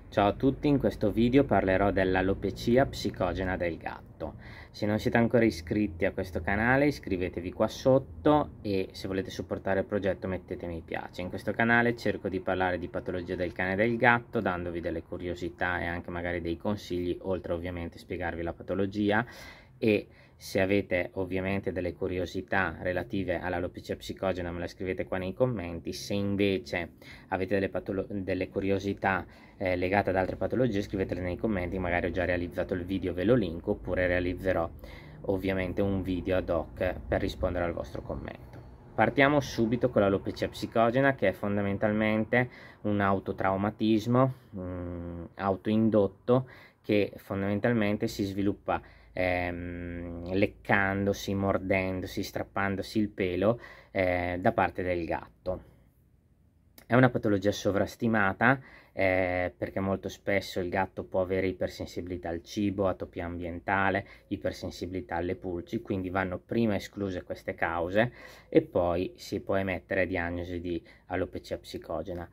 Ciao a tutti, in questo video parlerò dell'alopecia psicogena del gatto. Se non siete ancora iscritti a questo canale iscrivetevi qua sotto e se volete supportare il progetto mettete mi piace. In questo canale cerco di parlare di patologie del cane e del gatto dandovi delle curiosità e anche magari dei consigli, oltre ovviamente a spiegarvi la patologia. E se avete ovviamente delle curiosità relative all'alopecia psicogena me la scrivete qua nei commenti. Se invece avete delle curiosità legate ad altre patologie scrivetele nei commenti, magari ho già realizzato il video, ve lo linko, oppure realizzerò ovviamente un video ad hoc per rispondere al vostro commento. Partiamo subito con l'alopecia psicogena, che è fondamentalmente un autotraumatismo autoindotto che fondamentalmente si sviluppa leccandosi, mordendosi, strappandosi il pelo da parte del gatto. È una patologia sovrastimata perché molto spesso il gatto può avere ipersensibilità al cibo, atopia ambientale, ipersensibilità alle pulci, quindi vanno prima escluse queste cause e poi si può emettere diagnosi di alopecia psicogena.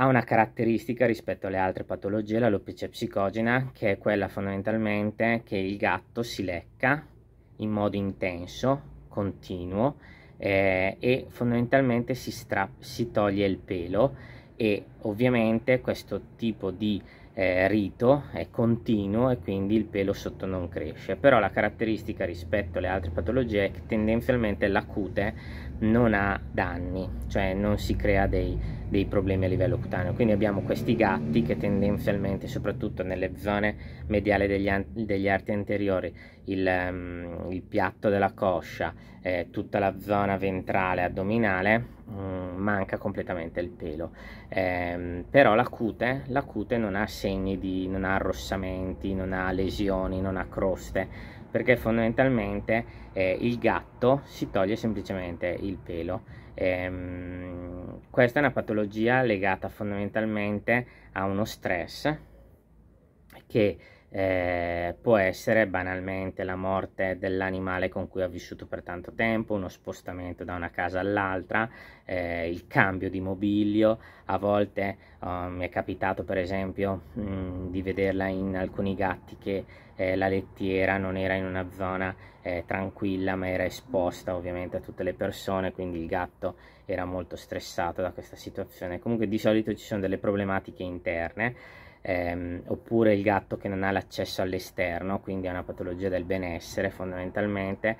Ha una caratteristica rispetto alle altre patologie, l'alopecia psicogena, che è quella fondamentalmente che il gatto si lecca in modo intenso, continuo, e fondamentalmente si toglie il pelo, e ovviamente questo tipo di rito è continuo e quindi il pelo sotto non cresce. Però la caratteristica rispetto alle altre patologie è che tendenzialmente la cute non ha danni, cioè non si crea dei problemi a livello cutaneo. Quindi abbiamo questi gatti che tendenzialmente, soprattutto nelle zone mediali degli arti anteriori, il piatto della coscia, tutta la zona ventrale addominale, manca completamente il pelo. Però la cute non ha segni non ha arrossamenti, non ha lesioni, non ha croste, perché fondamentalmente il gatto si toglie semplicemente il pelo. Questa è una patologia legata fondamentalmente a uno stress che può essere banalmente la morte dell'animale con cui ha vissuto per tanto tempo, uno spostamento da una casa all'altra, il cambio di mobilio. A volte mi è capitato per esempio di vederla in alcuni gatti che la lettiera non era in una zona tranquilla, ma era esposta ovviamente a tutte le persone, quindi il gatto era molto stressato da questa situazione. Comunque di solito ci sono delle problematiche interne. Oppure il gatto che non ha l'accesso all'esterno, quindi è una patologia del benessere fondamentalmente.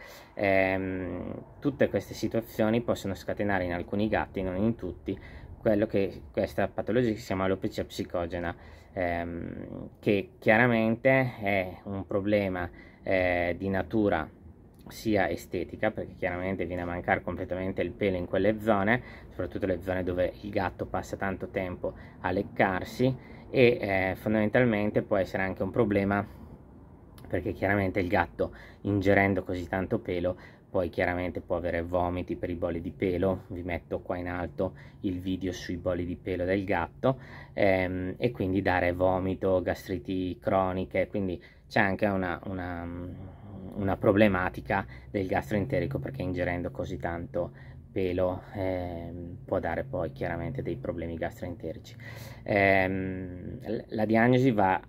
Tutte queste situazioni possono scatenare in alcuni gatti, non in tutti, questa patologia che si chiama alopecia psicogena, che chiaramente è un problema di natura sia estetica, perché chiaramente viene a mancare completamente il pelo in quelle zone, soprattutto le zone dove il gatto passa tanto tempo a leccarsi, e fondamentalmente può essere anche un problema perché chiaramente il gatto, ingerendo così tanto pelo, poi chiaramente può avere vomiti per i boli di pelo. Vi metto qua in alto il video sui boli di pelo del gatto, e quindi dare vomito, gastriti croniche, quindi c'è anche una problematica del gastroenterico, perché ingerendo così tanto pelo può dare poi chiaramente dei problemi gastroenterici. La diagnosi va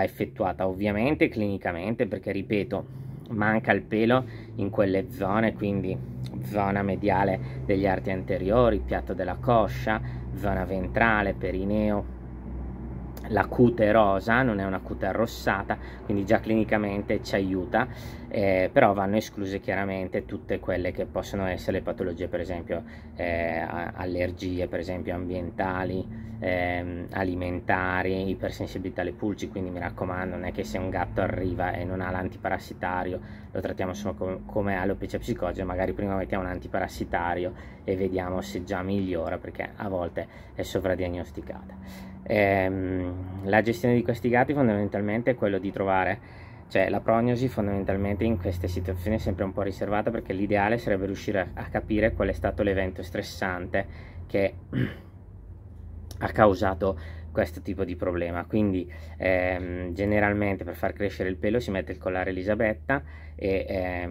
effettuata ovviamente clinicamente, perché ripeto, manca il pelo in quelle zone, quindi zona mediale degli arti anteriori, piatto della coscia, zona ventrale, perineo. La cute è rosa, non è una cute arrossata, quindi già clinicamente ci aiuta, però vanno escluse chiaramente tutte quelle che possono essere le patologie, per esempio allergie, per esempio ambientali, alimentari, ipersensibilità alle pulci. Quindi mi raccomando, non è che se un gatto arriva e non ha l'antiparassitario lo trattiamo solo come alopecia psicogena, magari prima mettiamo un antiparassitario e vediamo se già migliora, perché a volte è sovradiagnosticata. La gestione di questi gatti fondamentalmente è quello di trovare, cioè la prognosi fondamentalmente in queste situazioni è sempre un po' riservata, perché l'ideale sarebbe riuscire a capire qual è stato l'evento stressante che ha causato questo tipo di problema. Quindi generalmente per far crescere il pelo si mette il collare Elisabetta e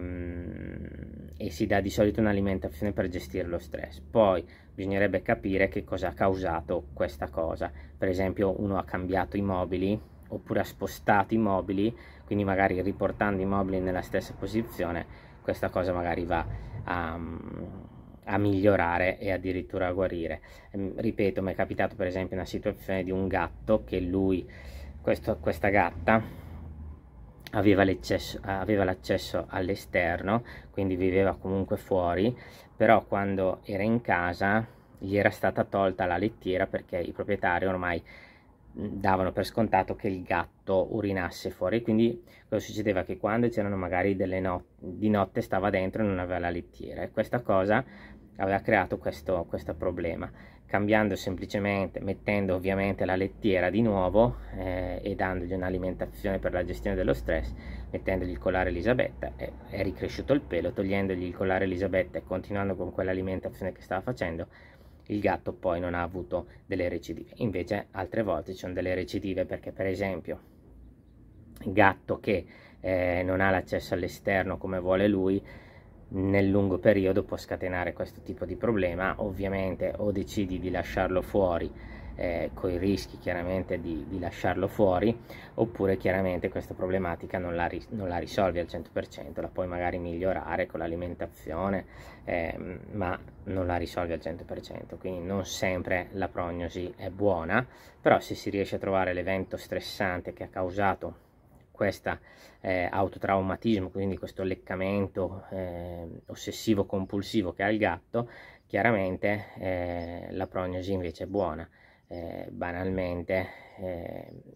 si dà di solito un'alimentazione per gestire lo stress. Poi bisognerebbe capire che cosa ha causato questa cosa. Per esempio, uno ha cambiato i mobili oppure ha spostato i mobili, quindi magari riportando i mobili nella stessa posizione, questa cosa magari va a migliorare e addirittura a guarire. Ripeto, mi è capitato per esempio una situazione di un gatto che questa gatta aveva l'accesso all'esterno, quindi viveva comunque fuori, però quando era in casa gli era stata tolta la lettiera perché i proprietari ormai davano per scontato che il gatto urinasse fuori. Quindi cosa succedeva? Che quando c'erano magari di notte stava dentro e non aveva la lettiera, e questa cosa aveva creato questo problema. Cambiando semplicemente, mettendo ovviamente la lettiera di nuovo e dandogli un'alimentazione per la gestione dello stress, mettendogli il collare Elisabetta, è ricresciuto il pelo. Togliendogli il collare Elisabetta e continuando con quell'alimentazione che stava facendo, il gatto poi non ha avuto delle recidive. Invece altre volte ci sono delle recidive perché, per esempio, il gatto che non ha l'accesso all'esterno come vuole lui, nel lungo periodo può scatenare questo tipo di problema. Ovviamente o decidi di lasciarlo fuori con i rischi chiaramente di lasciarlo fuori, oppure chiaramente questa problematica non la risolvi al 100%, la puoi magari migliorare con l'alimentazione, ma non la risolvi al 100%, quindi non sempre la prognosi è buona. Però se si riesce a trovare l'evento stressante che ha causato questo autotraumatismo, quindi questo leccamento ossessivo compulsivo che ha il gatto, chiaramente la prognosi invece è buona. Banalmente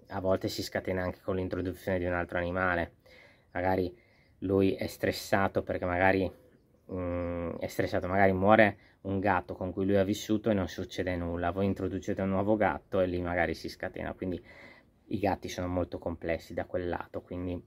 a volte si scatena anche con l'introduzione di un altro animale. Magari lui è stressato perché magari muore un gatto con cui lui ha vissuto e non succede nulla, voi introducete un nuovo gatto e lì magari si scatena. Quindi i gatti sono molto complessi da quel lato, quindi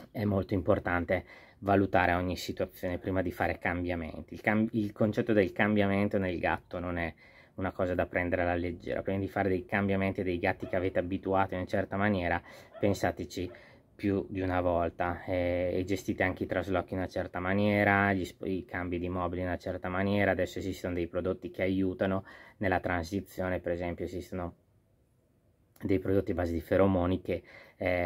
è molto importante valutare ogni situazione prima di fare cambiamenti. Il concetto del cambiamento nel gatto non è una cosa da prendere alla leggera. Prima di fare dei cambiamenti a dei gatti che avete abituato in una certa maniera, pensateci più di una volta e gestite anche i traslochi in una certa maniera, i cambi di mobili in una certa maniera. Adesso esistono dei prodotti che aiutano nella transizione, per esempio esistono dei prodotti a base di feromoni che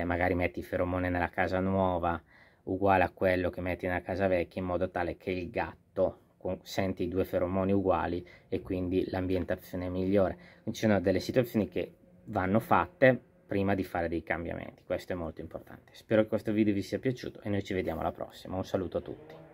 magari metti il feromone nella casa nuova uguale a quello che metti nella casa vecchia, in modo tale che il gatto sente i due feromoni uguali e quindi l'ambientazione è migliore. Quindi ci sono delle situazioni che vanno fatte prima di fare dei cambiamenti. Questo è molto importante. Spero che questo video vi sia piaciuto e noi ci vediamo alla prossima. Un saluto a tutti.